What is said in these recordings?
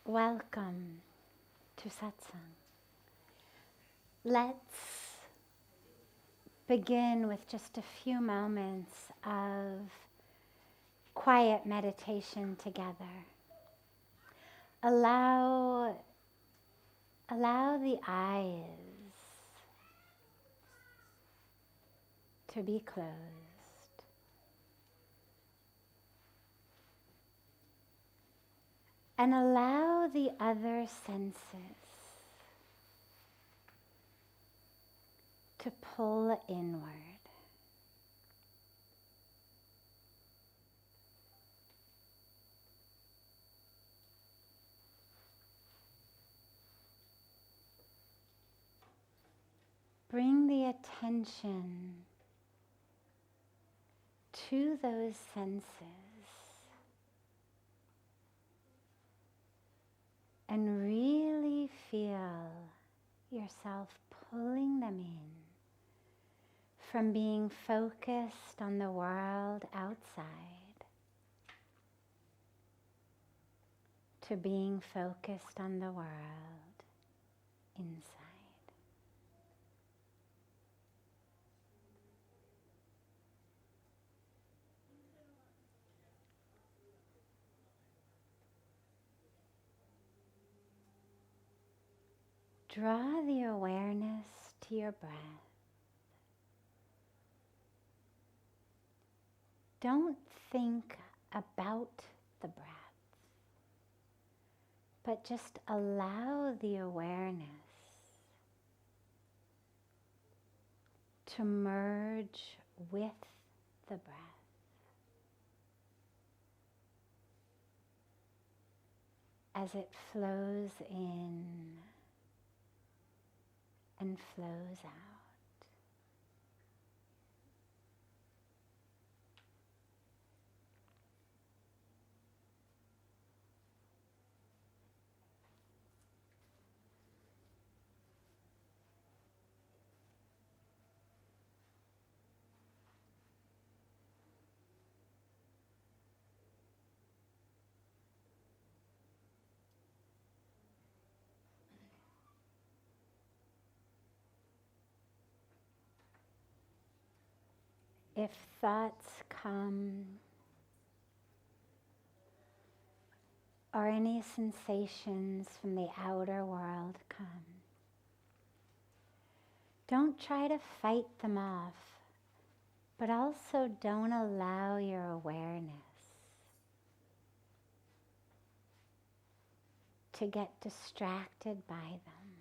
Welcome to Satsang. Let's begin with just a few moments of quiet meditation together. Allow the eyes to be closed. And allow the other senses to pull inward. Bring the attention to those senses and really feel yourself pulling them in from being focused on the world outside to being focused on the world inside. Draw the awareness to your breath. Don't think about the breath, but just allow the awareness to merge with the breath. As it flows in and flows out. If thoughts come or any sensations from the outer world come, don't try to fight them off, but also don't allow your awareness to get distracted by them.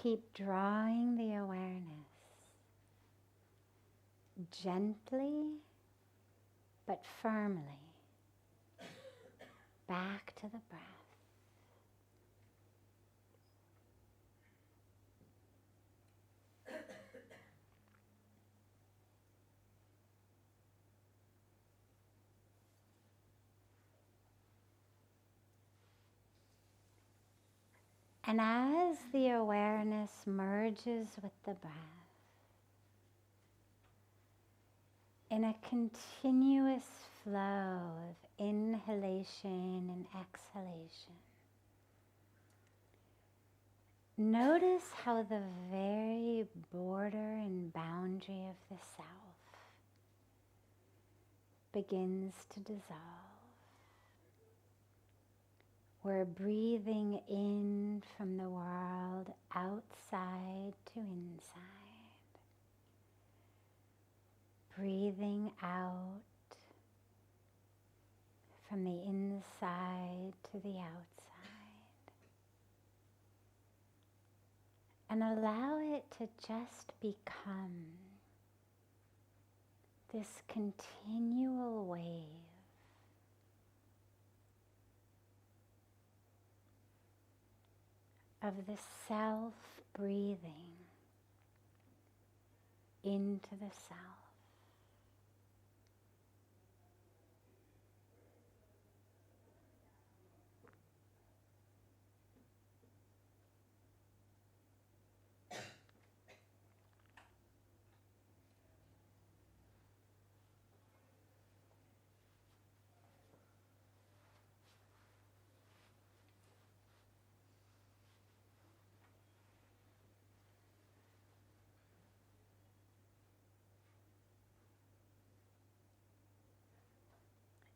Keep drawing the awareness gently but firmly back to the breath. And as the awareness merges with the breath, in a continuous flow of inhalation and exhalation, notice how the very border and boundary of the self begins to dissolve. We're breathing in from the world outside to inside. Breathing out from the inside to the outside. And allow it to just become this continual wave of the self breathing into the self.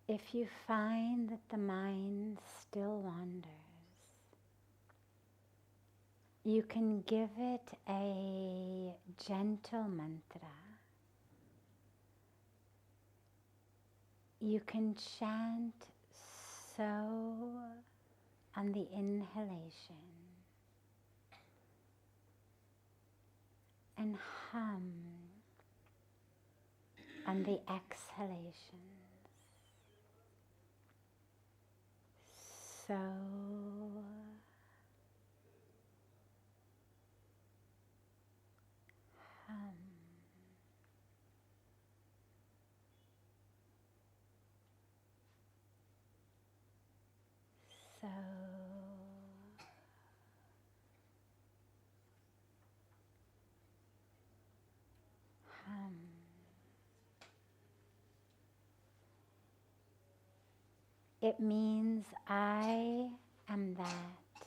If you find that the mind still wanders, you can give it a gentle mantra. You can chant so on the inhalation and hum on the exhalation. So hum. So hum. It means I am that.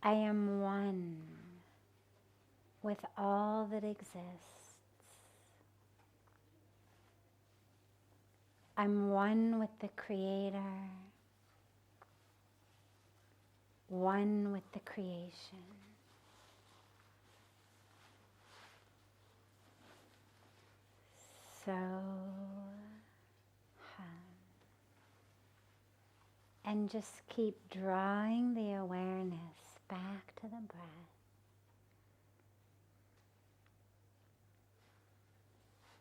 I am one with all that exists. I'm one with the Creator, one with the creation. So hum. And just keep drawing the awareness back to the breath.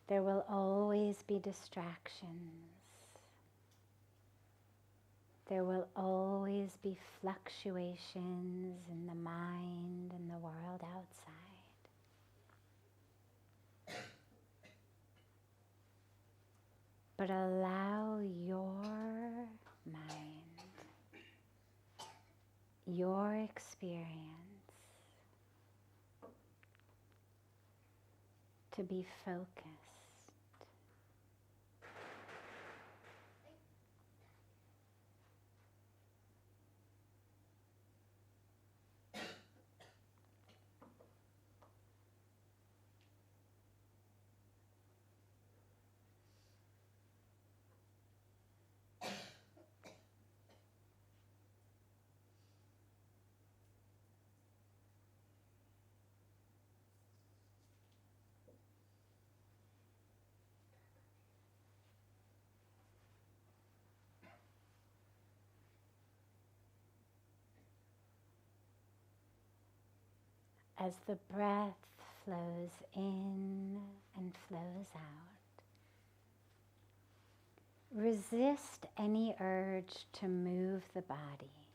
There will always be distractions. There will always be fluctuations in the mind and the world outside. But allow your mind, your experience to be focused. As the breath flows in and flows out, resist any urge to move the body.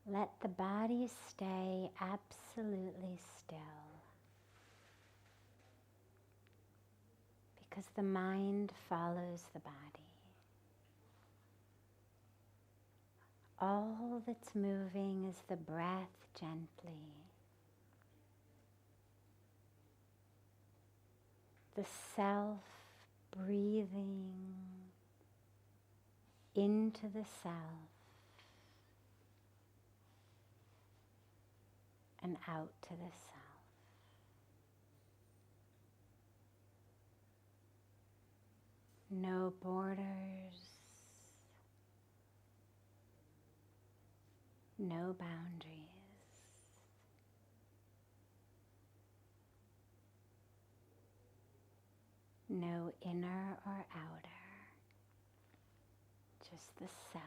Let the body stay absolutely still, because the mind follows the body. All that's moving is the breath gently. The self breathing into the self and out to the self. No borders, no boundaries. No inner or outer, just the self,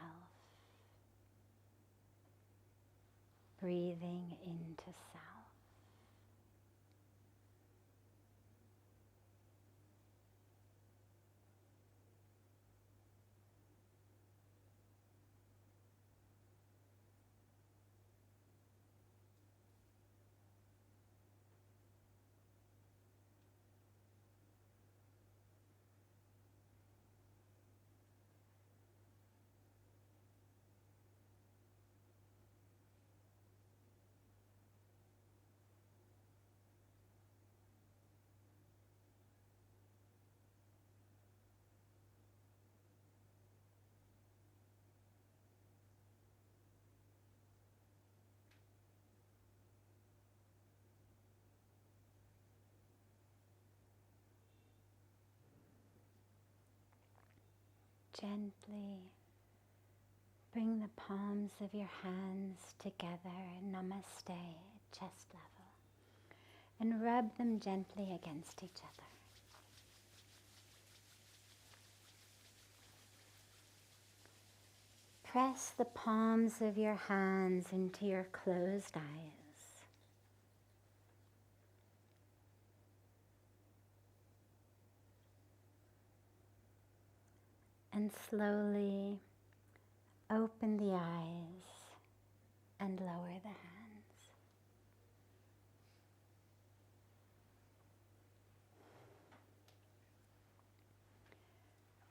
breathing into self. Gently bring the palms of your hands together, namaste, at chest level, and rub them gently against each other. Press the palms of your hands into your closed eyes. And slowly open the eyes and lower the hands.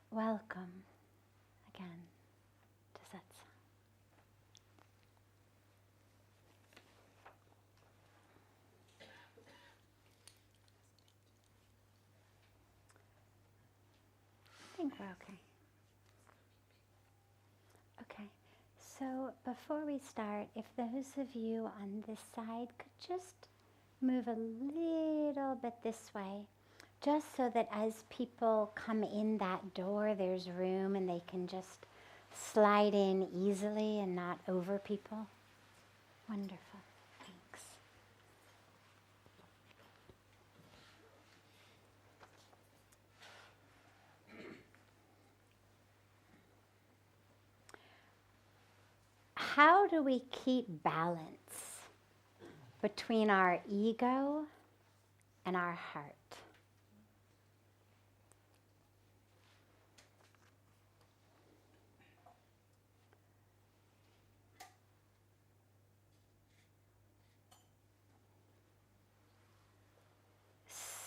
Welcome again to Satsang. I think we're okay. Okay, so before we start, if those of you on this side could just move a little bit this way, just so that as people come in that door, there's room and they can just slide in easily and not over people. Wonderful, thanks. How do we keep balance between our ego and our heart?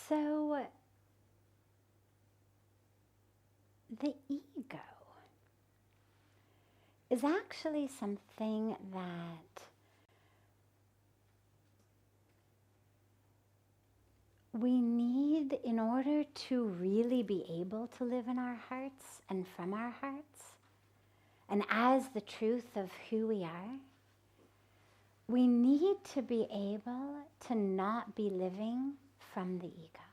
So, the ego is actually something that we need in order to really be able to live in our hearts and from our hearts, and as the truth of who we are. We need to be able to not be living from the ego.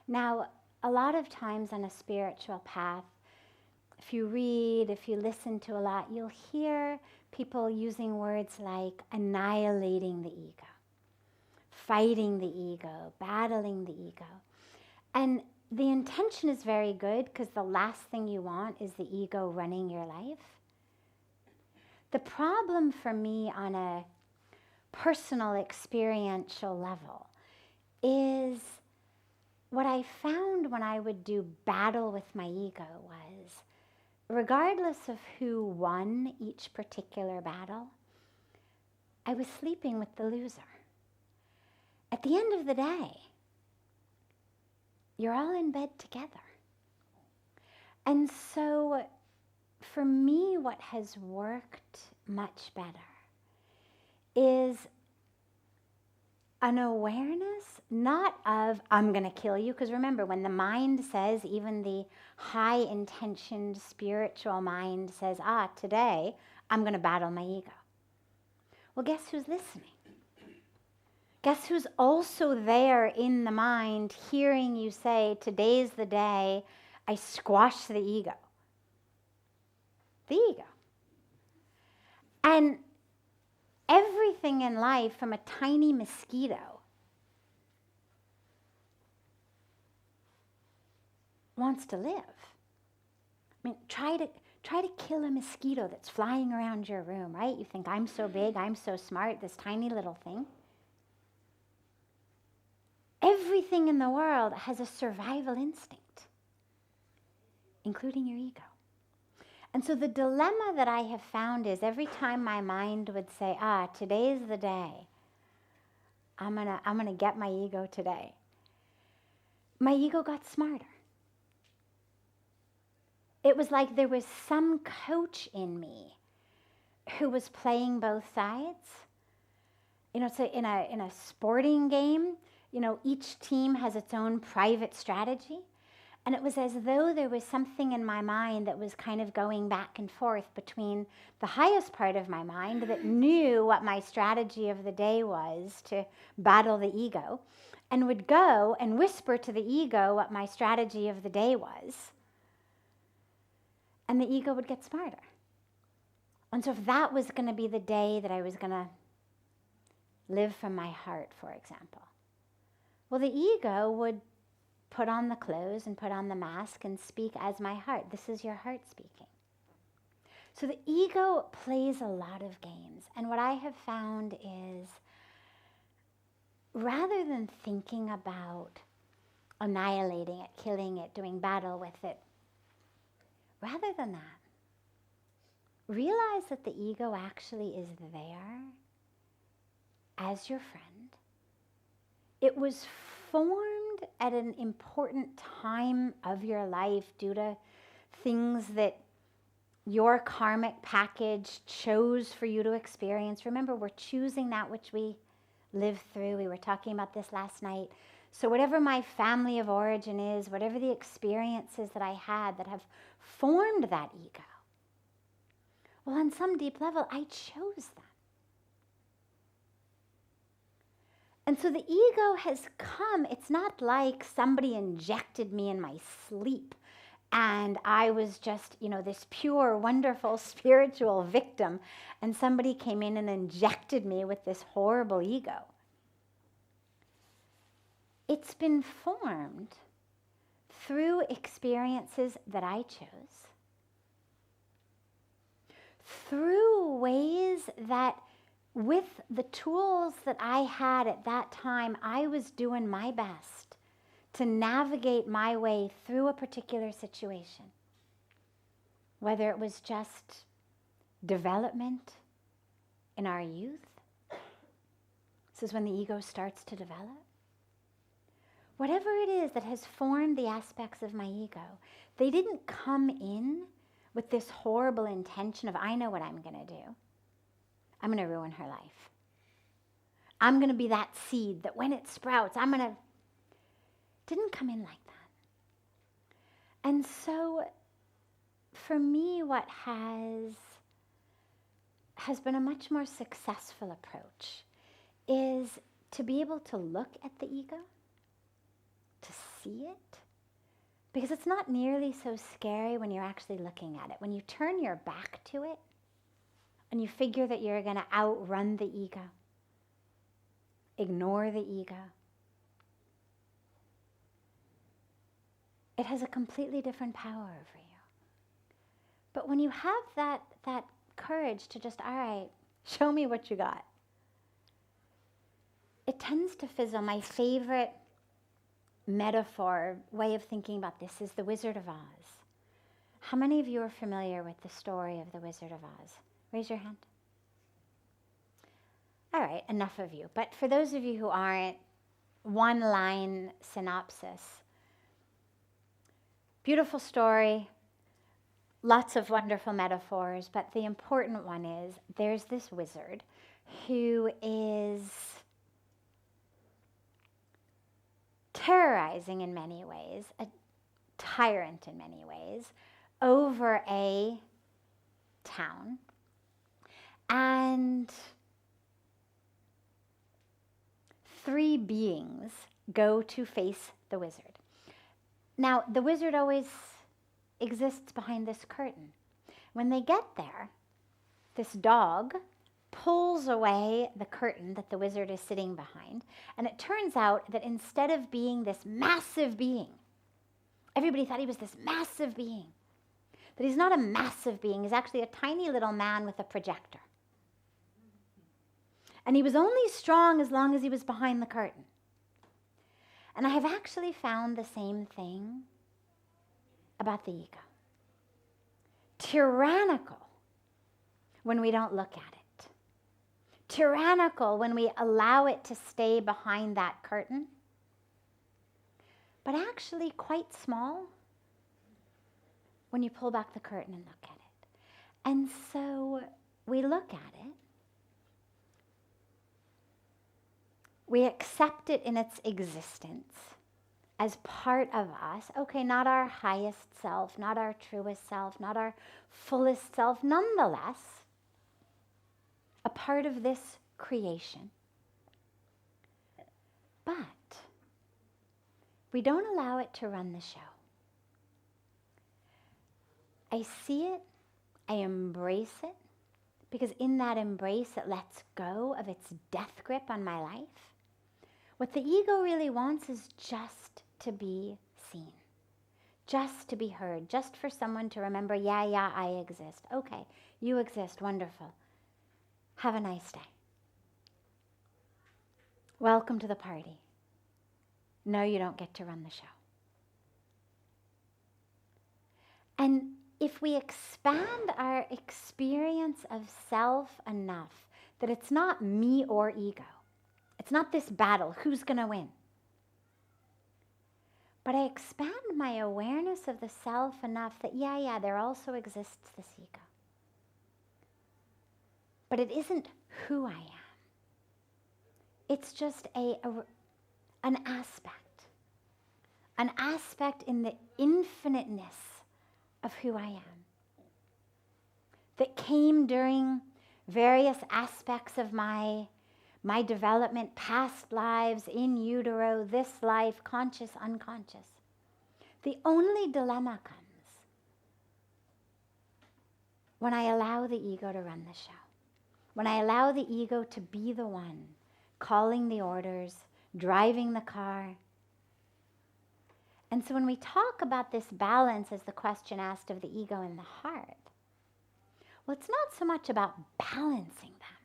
Now, a lot of times on a spiritual path, if you read, if you listen to a lot, you'll hear people using words like annihilating the ego, fighting the ego, battling the ego. And the intention is very good, because the last thing you want is the ego running your life. The problem for me on a personal experiential level is what I found when I would do battle with my ego was, regardless of who won each particular battle, I was sleeping with the loser. At the end of the day, you're all in bed together. And so for me, what has worked much better is an awareness, not of, I'm going to kill you, because remember, when the mind says, even the high-intentioned spiritual mind says, today I'm going to battle my ego. Well, guess who's listening? Guess who's also there in the mind hearing you say, today's the day I squash the ego? The ego. And everything in life, from a tiny mosquito wants to live. I mean, try to kill a mosquito that's flying around your room, right? You think, I'm so big, I'm so smart, this tiny little thing. Everything in the world has a survival instinct, including your ego. And so the dilemma that I have found is every time my mind would say, today's the day, I'm gonna get my ego today, my ego got smarter. It was like there was some coach in me who was playing both sides. So in a sporting game, each team has its own private strategy. And it was as though there was something in my mind that was kind of going back and forth between the highest part of my mind that knew what my strategy of the day was to battle the ego, and would go and whisper to the ego what my strategy of the day was. and the ego would get smarter. And so if that was going to be the day that I was going to live from my heart, for example, well, the ego would put on the clothes and put on the mask and speak as my heart. This is your heart speaking. So the ego plays a lot of games. And what I have found is, rather than thinking about annihilating it, killing it, doing battle with it, rather than that, realize that the ego actually is there as your friend. It was formed at an important time of your life due to things that your karmic package chose for you to experience. Remember, we're choosing that which we live through. We were talking about this last night. So whatever my family of origin is, whatever the experiences that I had that have formed that ego, well, on some deep level, I chose them. And so the ego has come. It's not like somebody injected me in my sleep and I was just, this pure, wonderful, spiritual victim, and somebody came in and injected me with this horrible ego. It's been formed through experiences that I chose, through ways that with the tools that I had at that time, I was doing my best to navigate my way through a particular situation. Whether it was just development in our youth, this is when the ego starts to develop. Whatever it is that has formed the aspects of my ego, they didn't come in with this horrible intention of, I know what I'm going to do. I'm going to ruin her life. I'm going to be that seed that when it sprouts, didn't come in like that. And so for me, what has been a much more successful approach is to be able to look at the ego, to see it, because it's not nearly so scary when you're actually looking at it. When you turn your back to it, and you figure that you're going to outrun the ego, ignore the ego, it has a completely different power over you. But when you have that courage to just, all right, show me what you got, it tends to fizzle. My favorite metaphor, way of thinking about this is the Wizard of Oz. How many of you are familiar with the story of the Wizard of Oz? Raise your hand. All right, enough of you. But for those of you who aren't, one-line synopsis. Beautiful story, lots of wonderful metaphors, but the important one is there's this wizard who is terrorizing in many ways, a tyrant in many ways, over a town. And 3 beings go to face the wizard. Now, the wizard always exists behind this curtain. When they get there, this dog pulls away the curtain that the wizard is sitting behind, and it turns out that instead of being this massive being, everybody thought he was this massive being, that he's not a massive being, he's actually a tiny little man with a projector. And he was only strong as long as he was behind the curtain. And I have actually found the same thing about the ego. Tyrannical when we don't look at it. Tyrannical when we allow it to stay behind that curtain. But actually quite small when you pull back the curtain and look at it. And so we look at it. We accept it in its existence as part of us. Okay, not our highest self, not our truest self, not our fullest self, nonetheless, a part of this creation. But we don't allow it to run the show. I see it, I embrace it, because in that embrace, it lets go of its death grip on my life. What the ego really wants is just to be seen, just to be heard, just for someone to remember, yeah, I exist. Okay, you exist, wonderful. Have a nice day. Welcome to the party. No, you don't get to run the show. And if we expand our experience of self enough that it's not me or ego, it's not this battle, who's going to win? But I expand my awareness of the self enough that, yeah, there also exists this ego. But it isn't who I am. It's just an aspect in the infiniteness of who I am, that came during various aspects of my development, past lives, in utero, this life, conscious, unconscious. The only dilemma comes when I allow the ego to run the show, when I allow the ego to be the one calling the orders, driving the car. And so when we talk about this balance as the question asked of the ego and the heart, well, it's not so much about balancing them.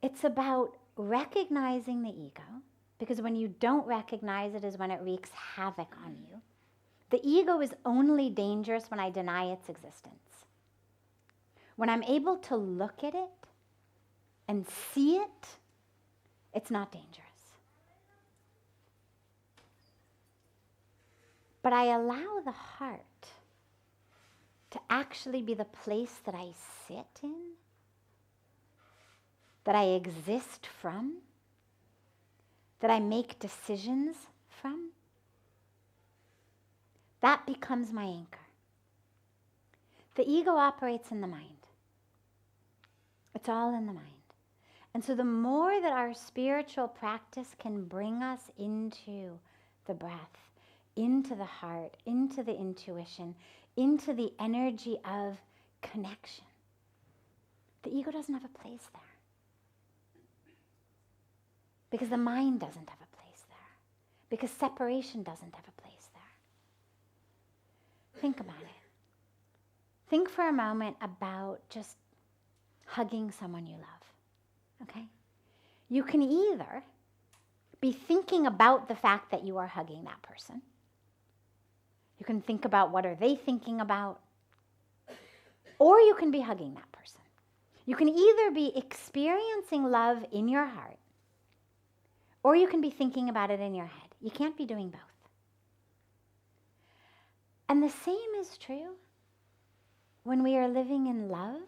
It's about recognizing the ego, because when you don't recognize it is when it wreaks havoc on you. The ego is only dangerous when I deny its existence. When I'm able to look at it and see it, it's not dangerous. But I allow the heart to actually be the place that I sit in, that I exist from, that I make decisions from. That becomes my anchor. The ego operates in the mind. It's all in the mind. And so the more that our spiritual practice can bring us into the breath, into the heart, into the intuition, into the energy of connection, the ego doesn't have a place there. Because the mind doesn't have a place there. Because separation doesn't have a place there. Think about it. Think for a moment about just hugging someone you love, okay? You can either be thinking about the fact that you are hugging that person. You can think about what are they thinking about, or you can be hugging that person. You can either be experiencing love in your heart, or you can be thinking about it in your head. You can't be doing both. And the same is true when we are living in love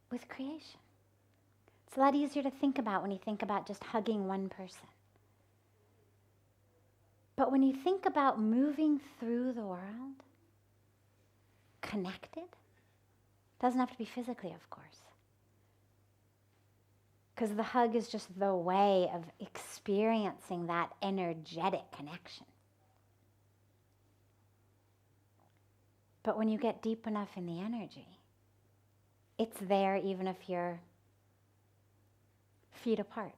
with creation. It's a lot easier to think about when you think about just hugging one person. But when you think about moving through the world, connected, doesn't have to be physically, of course. Because the hug is just the way of experiencing that energetic connection. But when you get deep enough in the energy, it's there even if you're feet apart,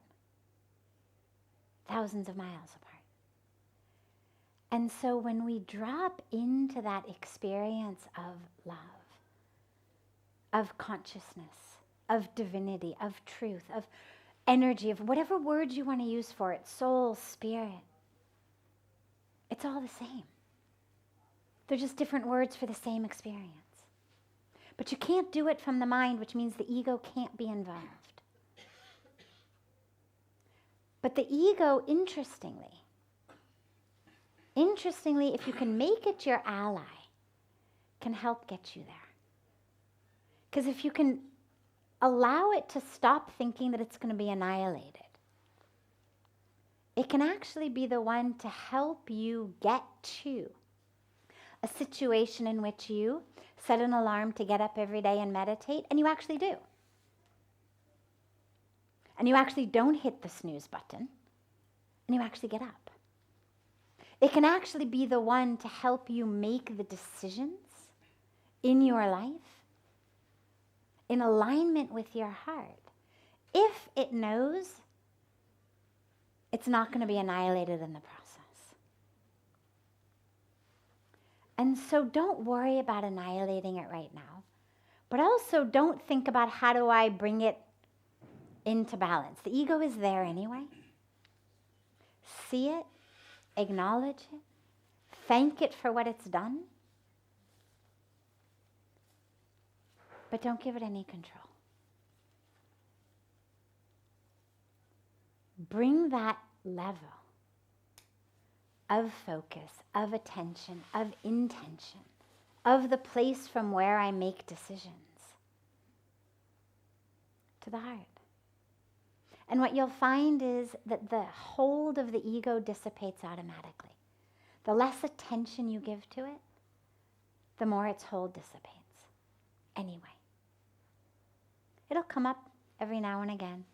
thousands of miles apart. And so when we drop into that experience of love, of consciousness, of divinity, of truth, of energy, of whatever words you want to use for it, soul, spirit, it's all the same. They're just different words for the same experience. But you can't do it from the mind, which means the ego can't be involved. But the ego, interestingly, if you can make it your ally, can help get you there. Because if you can allow it to stop thinking that it's going to be annihilated, it can actually be the one to help you get to a situation in which you set an alarm to get up every day and meditate, and you actually do. And you actually don't hit the snooze button, and you actually get up. It can actually be the one to help you make the decisions in your life in alignment with your heart. If it knows, it's not going to be annihilated in the process. And so don't worry about annihilating it right now. But also don't think about how do I bring it into balance. The ego is there anyway. See it, acknowledge it, thank it for what it's done. But don't give it any control. Bring that level of focus, of attention, of intention, of the place from where I make decisions to the heart. And what you'll find is that the hold of the ego dissipates automatically. The less attention you give to it, the more its hold dissipates. Anyway. It'll come up every now and again.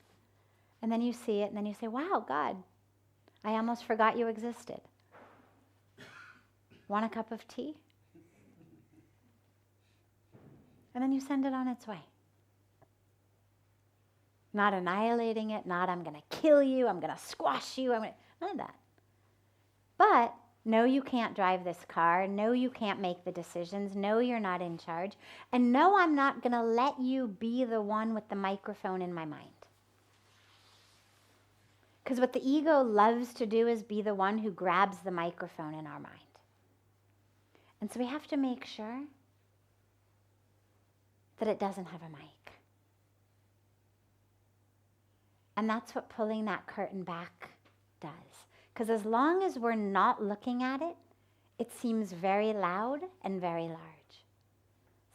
And then you see it, and then you say, wow, God, I almost forgot you existed. Want a cup of tea? And then you send it on its way. Not annihilating it, not I'm going to kill you, I'm going to squash you, none of that. But no, you can't drive this car. No, you can't make the decisions. No, you're not in charge. And no, I'm not going to let you be the one with the microphone in my mind. Because what the ego loves to do is be the one who grabs the microphone in our mind. And so we have to make sure that it doesn't have a mic. And that's what pulling that curtain back does. Because as long as we're not looking at it, it seems very loud and very large.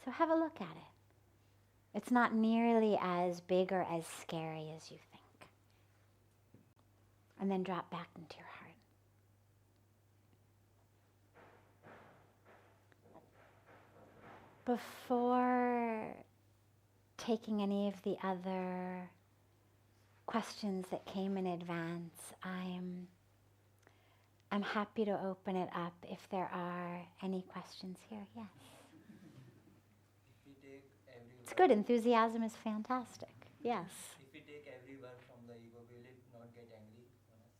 So have a look at it. It's not nearly as big or as scary as you think. And then drop back into your heart. Before taking any of the other questions that came in advance, I'm happy to open it up if there are any questions here. Yes. It's good. Enthusiasm is fantastic. Yes. If we take every word from the ego, will it not get angry on us?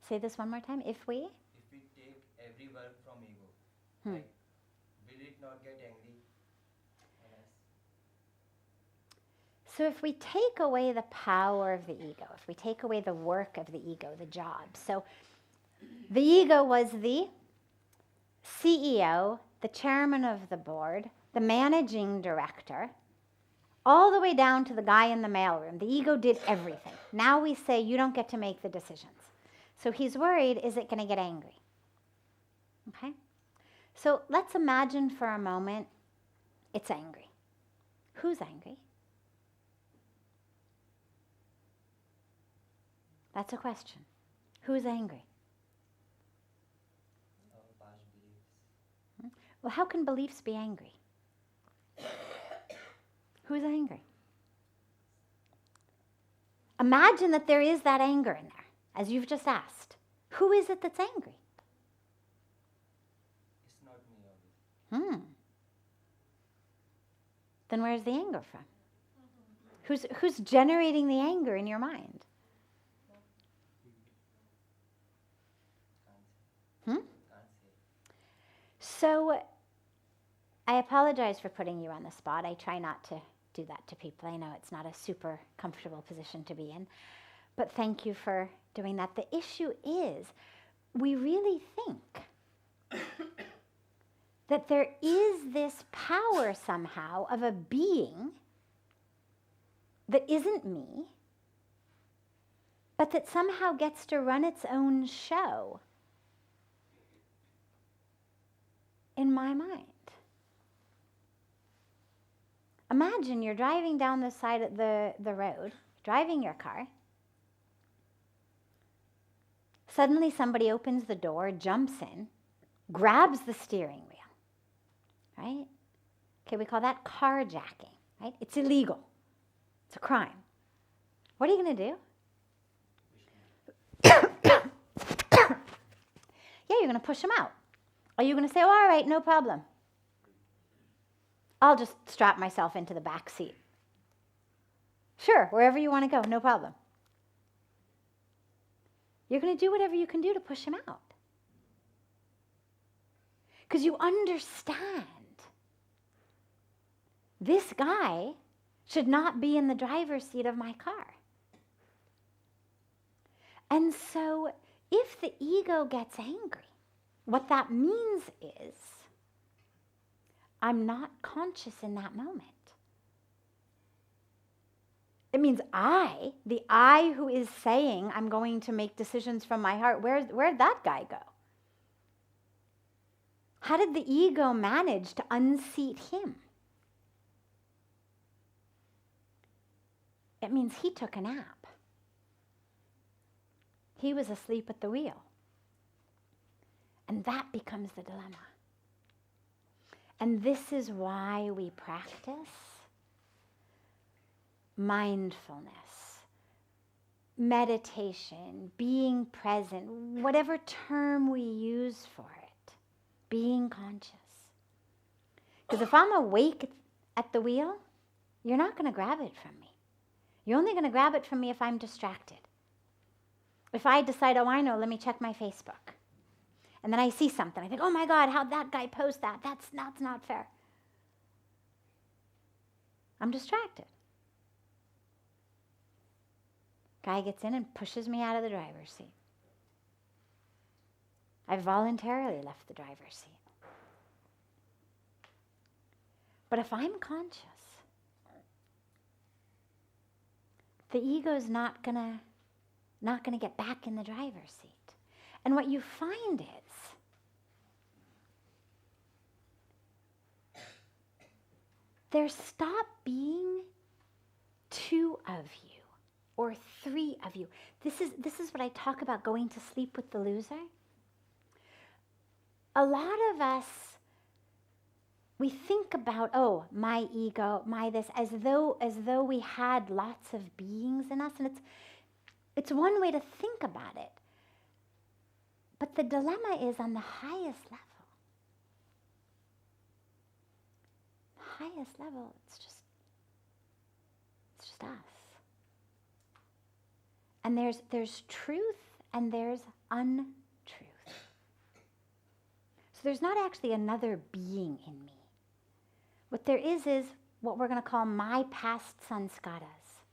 Say this one more time. If we take every word from ego, like, will it not get angry on us? So if we take away the power of the ego, if we take away the work of the ego, the job, so the ego was the CEO, the chairman of the board, the managing director, all the way down to the guy in the mailroom. The ego did everything. Now we say, you don't get to make the decisions. So he's worried, is it going to get angry? Okay? So let's imagine for a moment it's angry. Who's angry? That's a question. Who's angry? Past beliefs. Well, how can beliefs be angry? Who's angry? Imagine that there is that anger in there, as you've just asked. Who is it that's angry? It's not me, obviously. Then where's the anger from? Who's generating the anger in your mind? Can't say. So I apologize for putting you on the spot. I try not to do that to people. I know it's not a super comfortable position to be in. But thank you for doing that. The issue is, we really think that there is this power somehow of a being that isn't me, but that somehow gets to run its own show in my mind. Imagine you're driving down the side of the road, driving your car. Suddenly somebody opens the door, jumps in, grabs the steering wheel, right? Okay, we call that carjacking, right? It's illegal. It's a crime. What are you going to do? Yeah, you're going to push him out. Are you going to say, oh, all right, no problem. I'll just strap myself into the back seat. Sure, wherever you want to go, no problem. You're going to do whatever you can do to push him out. Because you understand this guy should not be in the driver's seat of my car. And so if the ego gets angry, what that means is I'm not conscious in that moment. It means the I who is saying I'm going to make decisions from my heart, where'd that guy go? How did the ego manage to unseat him? It means he took a nap. He was asleep at the wheel. And that becomes the dilemma. And this is why we practice mindfulness, meditation, being present, whatever term we use for it, being conscious. Because if I'm awake at the wheel, you're not going to grab it from me. You're only going to grab it from me if I'm distracted. If I decide, oh, I know, let me check my Facebook. And then I see something. I think, oh my God, how'd that guy post that? That's not fair. I'm distracted. Guy gets in and pushes me out of the driver's seat. I voluntarily left the driver's seat. But if I'm conscious, the ego's not gonna get back in the driver's seat. And what you find is there stop being two of you or three of you. This is what I talk about going to sleep with the loser. A lot of us, we think about, oh, my ego, my this, as though we had lots of beings in us, and it's one way to think about it. But the dilemma is on the highest level. The highest level, it's just us. And there's truth and there's untruth. So there's not actually another being in me. What there is what we're going to call my past sanskaras.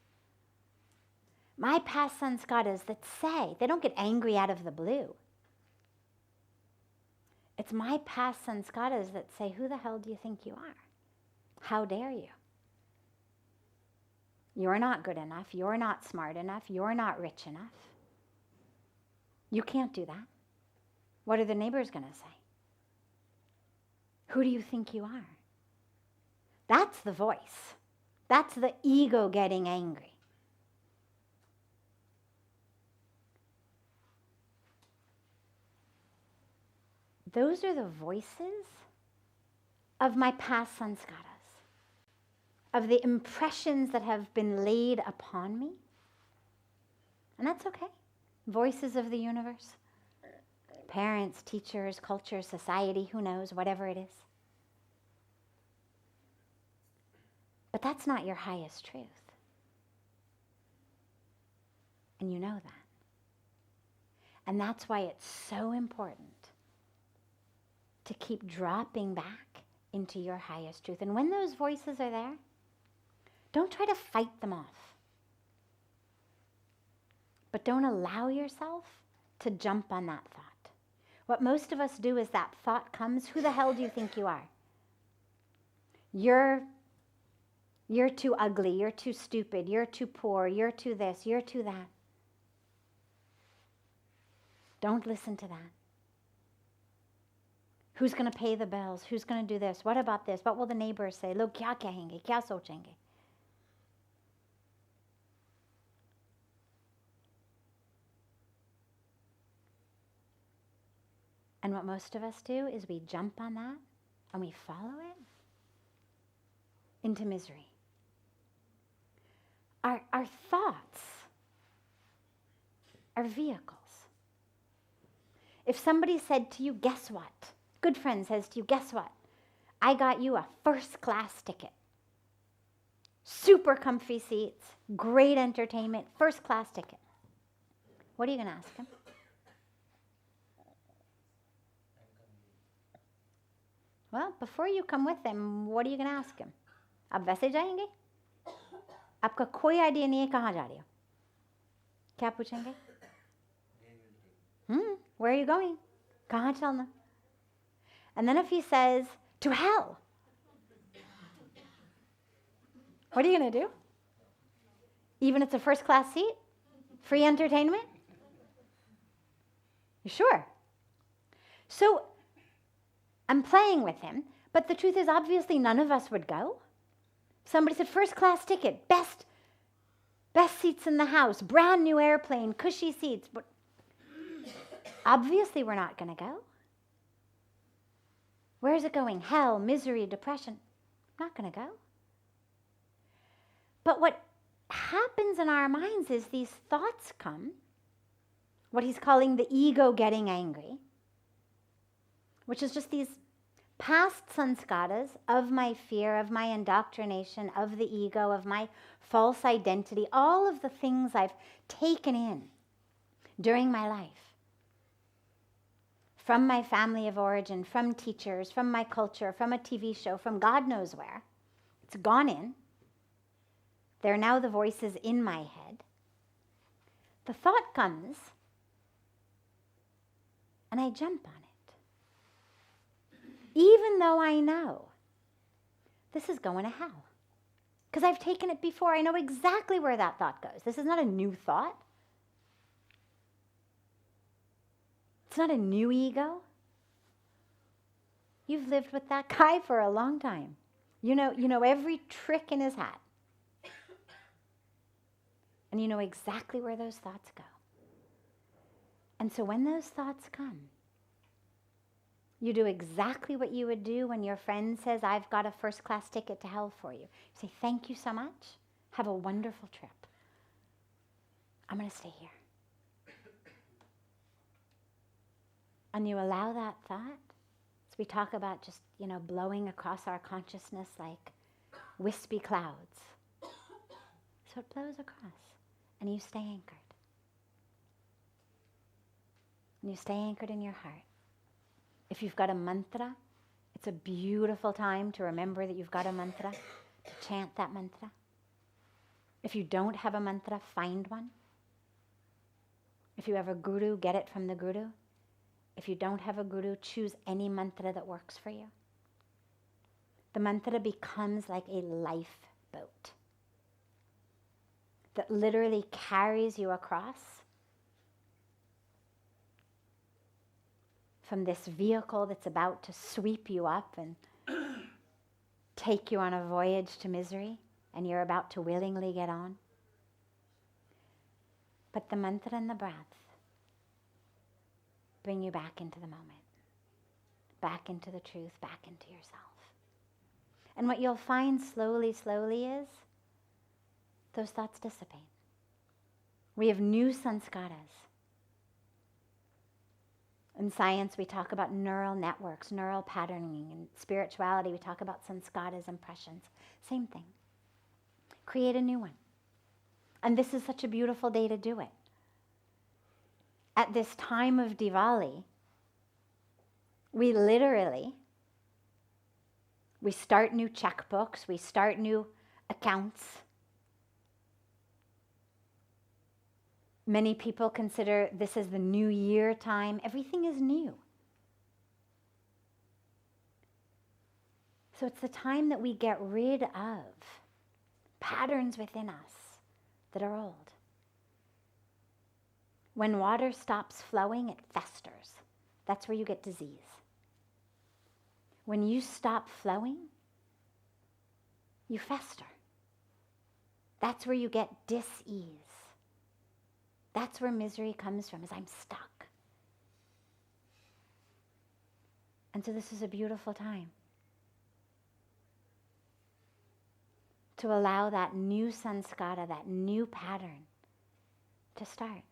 My past sanskaras that say, they don't get angry out of the blue. It's my past sanskaras that say, who the hell do you think you are? How dare you? You're not good enough. You're not smart enough. You're not rich enough. You can't do that. What are the neighbors going to say? Who do you think you are? That's the voice. That's the ego getting angry. Those are the voices of my past sanskaras, of the impressions that have been laid upon me. And that's okay. Voices of the universe. Parents, teachers, culture, society, who knows, whatever it is. But that's not your highest truth. And you know that. And that's why it's so important to keep dropping back into your highest truth. And when those voices are there, don't try to fight them off. But don't allow yourself to jump on that thought. What most of us do is that thought comes, who the hell do you think you are? You're too ugly, you're too stupid, you're too poor, you're too this, you're too that. Don't listen to that. Who's going to pay the bills? Who's going to do this? What about this? What will the neighbors say? Log kya kahenge? Kya sochenge? And what most of us do is we jump on that and we follow it into misery. Our thoughts are vehicles. If somebody said to you, guess what? Good friend says to you, guess what? I got you a first-class ticket. Super comfy seats, great entertainment, first-class ticket. What are you going to ask him? Well, before you come with him, what are you going to ask him? आप वैसे जाएंगे? आपका कोई idea नहीं है कहाँ जा रही हो? क्या पूछेंगे? Where are you going? कहाँ चलना? And then if he says, to hell, what are you going to do? Even if it's a first-class seat? Free entertainment? You sure? So I'm playing with him, but the truth is obviously none of us would go. Somebody said, first-class ticket, best seats in the house, brand new airplane, cushy seats. But obviously we're not going to go. Where's it going? Hell, misery, depression. Not going to go. But what happens in our minds is these thoughts come, what he's calling the ego getting angry, which is just these past sanskaras of my fear, of my indoctrination, of the ego, of my false identity, all of the things I've taken in during my life. From my family of origin, from teachers, from my culture, from a TV show, from God knows where. It's gone in. They're now the voices in my head. The thought comes, and I jump on it. Even though I know this is going to hell. Because I've taken it before. I know exactly where that thought goes. This is not a new thought. It's not a new ego. You've lived with that guy for a long time. You know every trick in his hat. And you know exactly where those thoughts go. And so when those thoughts come, you do exactly what you would do when your friend says, I've got a first-class ticket to hell for you. You say, thank you so much. Have a wonderful trip. I'm going to stay here. And you allow that thought. So we talk about just, blowing across our consciousness like wispy clouds. So it blows across. And you stay anchored. And you stay anchored in your heart. If you've got a mantra, it's a beautiful time to remember that you've got a mantra, to chant that mantra. If you don't have a mantra, find one. If you have a guru, get it from the guru. If you don't have a guru, choose any mantra that works for you. The mantra becomes like a lifeboat that literally carries you across from this vehicle that's about to sweep you up and take you on a voyage to misery, and you're about to willingly get on. But the mantra and the breath bring you back into the moment, back into the truth, back into yourself. And what you'll find slowly is those thoughts dissipate. We have new sanskaras. In science, we talk about neural networks, neural patterning. In spirituality, we talk about sanskaras, impressions. Same thing. Create a new one. And this is such a beautiful day to do it. At this time of Diwali, we start new checkbooks, we start new accounts. Many people consider this as the new year time. Everything is new. So it's the time that we get rid of patterns within us that are old. When water stops flowing, it festers. That's where you get disease. When you stop flowing, you fester. That's where you get dis-ease. That's where misery comes from, is I'm stuck. And so this is a beautiful time to allow that new sanskara, that new pattern to start.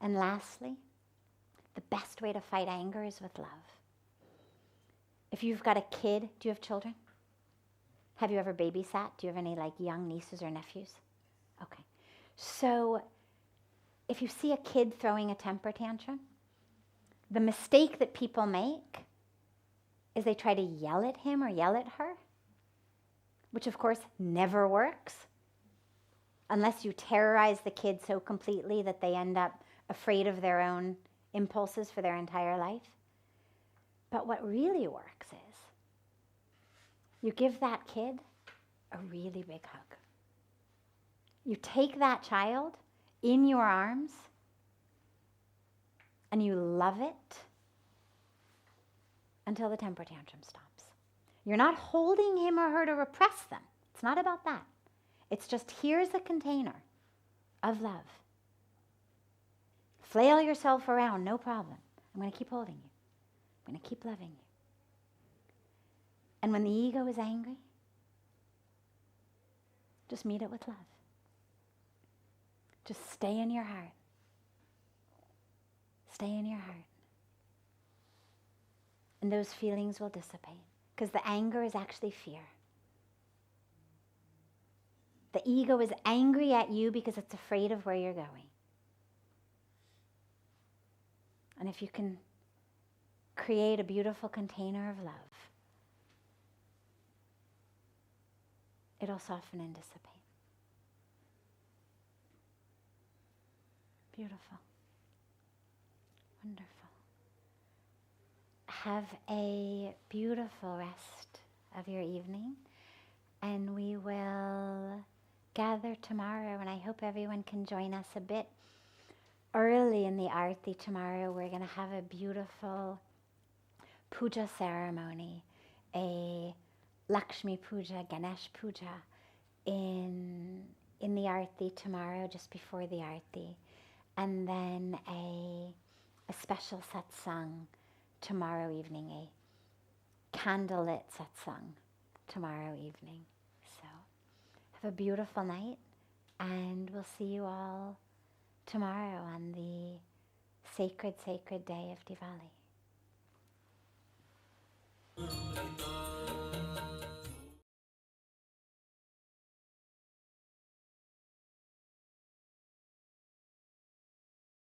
And lastly, the best way to fight anger is with love. If you've got a kid, do you have children? Have you ever babysat? Do you have any like young nieces or nephews? Okay. So if you see a kid throwing a temper tantrum, the mistake that people make is they try to yell at him or yell at her, which of course never works unless you terrorize the kid so completely that they end up afraid of their own impulses for their entire life. But what really works is you give that kid a really big hug. You take that child in your arms and you love it until the temper tantrum stops. You're not holding him or her to repress them. It's not about that. It's just, here's a container of love. Flail yourself around, no problem. I'm going to keep holding you. I'm going to keep loving you. And when the ego is angry, just meet it with love. Just stay in your heart. Stay in your heart. And those feelings will dissipate. Because the anger is actually fear. The ego is angry at you because it's afraid of where you're going. And if you can create a beautiful container of love, it'll soften and dissipate. Beautiful. Wonderful. Have a beautiful rest of your evening, and we will gather tomorrow, and I hope everyone can join us a bit early in the Aarti tomorrow. We're going to have a beautiful puja ceremony, a Lakshmi puja, Ganesh puja in the Aarti tomorrow, just before the Aarti, and then a special satsang tomorrow evening, a candlelit satsang tomorrow evening. So have a beautiful night, and we'll see you all tomorrow on the sacred, sacred day of Diwali.